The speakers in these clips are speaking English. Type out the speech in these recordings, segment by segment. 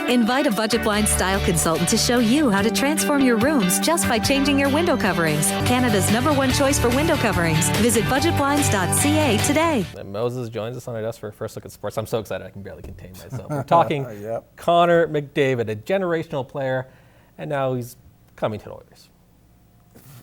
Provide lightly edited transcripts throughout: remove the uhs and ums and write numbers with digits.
Invite a Budget Blinds style consultant to show you how to transform your rooms just by changing your window coverings. Canada's #1 choice for window coverings. Visit budgetblinds.ca today. And Moses joins us on our desk for a first look at sports. I'm so excited I can barely contain myself. We're talking Connor McDavid, a generational player, and now he's coming to the Oilers.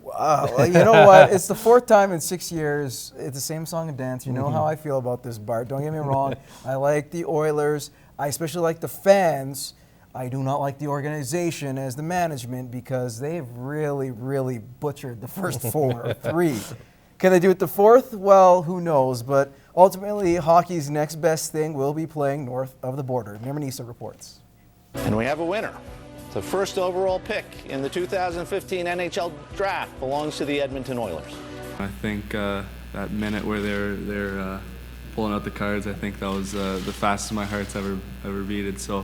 Wow, well, you know what? It's the 4th time in 6 years. It's the same song and dance. You know how I feel about this, Bart. Don't get me wrong. I like the Oilers. I especially like the fans. I do not like the organization as the management because they've really, really butchered the first 4 or 3. Can they do it the 4th? Well, who knows? But ultimately, hockey's next best thing will be playing north of the border. Newcap reports. And we have a winner. The first overall pick in the 2015 NHL draft belongs to the Edmonton Oilers. I think that minute where they're pulling out the cards, I think that was the fastest my heart's ever beaten. So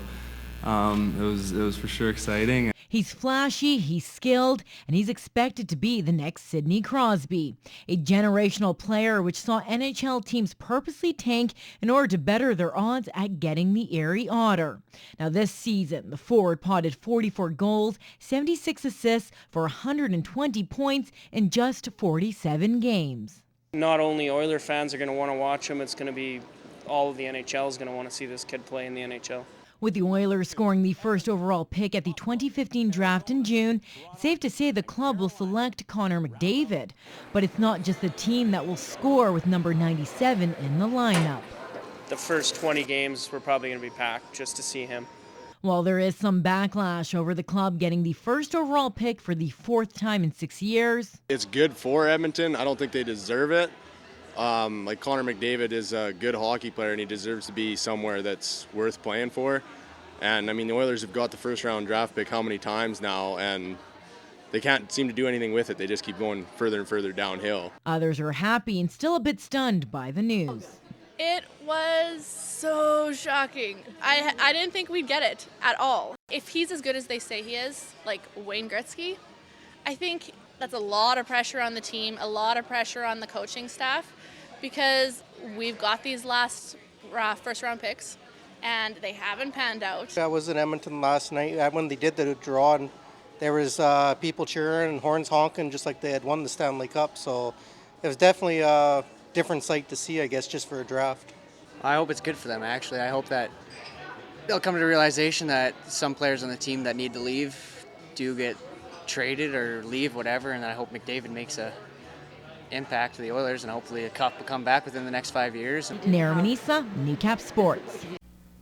it was for sure exciting. He's flashy, he's skilled, and he's expected to be the next Sidney Crosby, a generational player which saw NHL teams purposely tank in order to better their odds at getting the Erie Otter. Now this season, the forward potted 44 goals, 76 assists for 120 points in just 47 games. Not only Oiler fans are going to want to watch him, it's going to be all of the NHL is going to want to see this kid play in the NHL. With the Oilers scoring the first overall pick at the 2015 draft in June, it's safe to say the club will select Connor McDavid. But it's not just the team that will score with number 97 in the lineup. The first 20 games we're probably going to be packed just to see him. While there is some backlash over the club getting the first overall pick for the 4th time in 6 years. It's good for Edmonton. I don't think they deserve it. Like Connor McDavid is a good hockey player and he deserves to be somewhere that's worth playing for. And I mean, the Oilers have got the first round draft pick how many times now, and they can't seem to do anything with it. They just keep going further and further downhill. Others are happy and still a bit stunned by the news. It was so shocking. I didn't think we'd get it at all. If he's as good as they say he is, like Wayne Gretzky, I think that's a lot of pressure on the team, a lot of pressure on the coaching staff, because we've got these last first round picks and they haven't panned out. I was in Edmonton last night when they did the draw, and there was people cheering and horns honking just like they had won the Stanley Cup. So it was definitely a different sight to see, I guess, just for a draft. I hope it's good for them, actually. I hope that they'll come to the realization that some players on the team that need to leave do get traded or leave, whatever, and I hope McDavid makes a impact to the Oilers, and hopefully a cup will come back within the next 5 years. Naramanisa, Newcap Sports.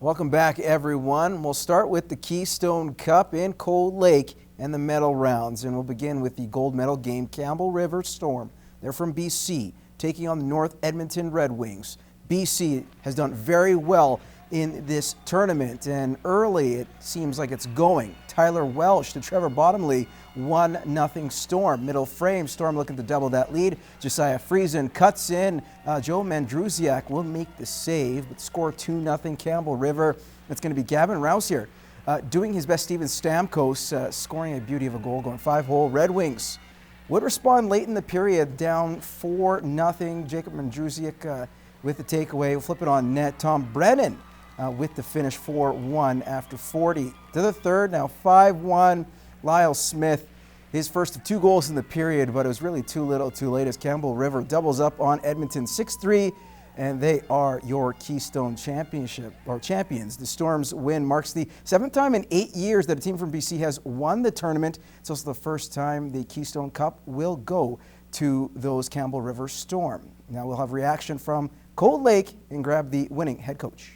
Welcome back, everyone. We'll start with the Keystone Cup in Cold Lake and the medal rounds, and we'll begin with the gold medal game. Campbell River Storm, they're from BC, taking on the North Edmonton Red Wings. BC has done very well in this tournament, and early it seems like it's going. Tyler Welsh to Trevor Bottomley, 1-0 Storm. Middle frame, Storm looking to double that lead. Josiah Friesen cuts in. Joe Mandrusiak will make the save, but score 2-0 Campbell River. It's going to be Gavin Rouse here doing his best. Steven Stamkos scoring a beauty of a goal, going 5-hole. Red Wings would respond late in the period, down 4-0. Jacob Mandrusiak with the takeaway. We'll flip it on net. Tom Brennan with the finish, 4-1 after 40. To the third, now 5-1. Lyle Smith, his first of 2 goals in the period, but it was really too little too late as Campbell River doubles up on Edmonton 6-3, and they are your Keystone Championship, or champions. The Storm's win marks the 7th time in 8 years that a team from BC has won the tournament. It's also the first time the Keystone Cup will go to those Campbell River Storm. Now we'll have reaction from Cold Lake and grab the winning head coach.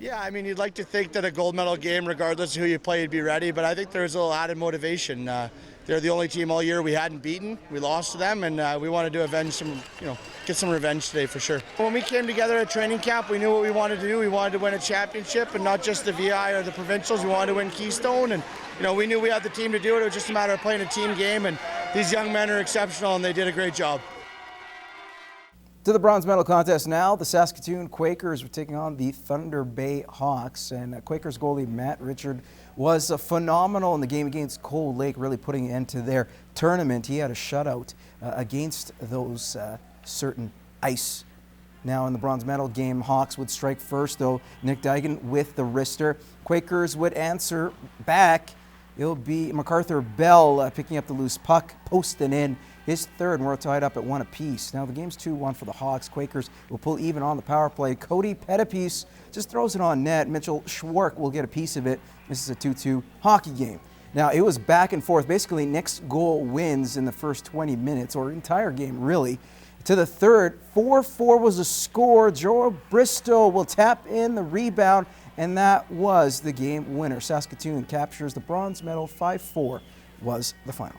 Yeah, I mean, you'd like to think that a gold medal game, regardless of who you play, you'd be ready, but I think there's a little added motivation. They're the only team all year we hadn't beaten. We lost to them, and we wanted to avenge some, get some revenge today for sure. When we came together at training camp, we knew what we wanted to do. We wanted to win a championship, and not just the VI or the provincials. We wanted to win Keystone, and we knew we had the team to do it. It was just a matter of playing a team game, and these young men are exceptional, and they did a great job. To the bronze medal contest now, the Saskatoon Quakers were taking on the Thunder Bay Hawks, and Quakers goalie Matt Richard was phenomenal in the game against Cold Lake, really putting an end to their tournament. He had a shutout against those certain ice Now in the bronze medal game, Hawks would strike first, though. Nick Duggan with the wrister. Quakers would answer back. It'll be MacArthur Bell picking up the loose puck, posting in his third, and we're tied up at 1 apiece. Now the game's 2-1 for the Hawks. Quakers will pull even on the power play. Cody Pettipiece just throws it on net. Mitchell Schwark will get a piece of it. This is a 2-2 hockey game. Now it was back and forth. Basically, Nick's goal wins in the first 20 minutes, or entire game really. To the third, 4-4 was the score. Joe Bristow will tap in the rebound, and that was the game winner. Saskatoon captures the bronze medal. 5-4 was the final.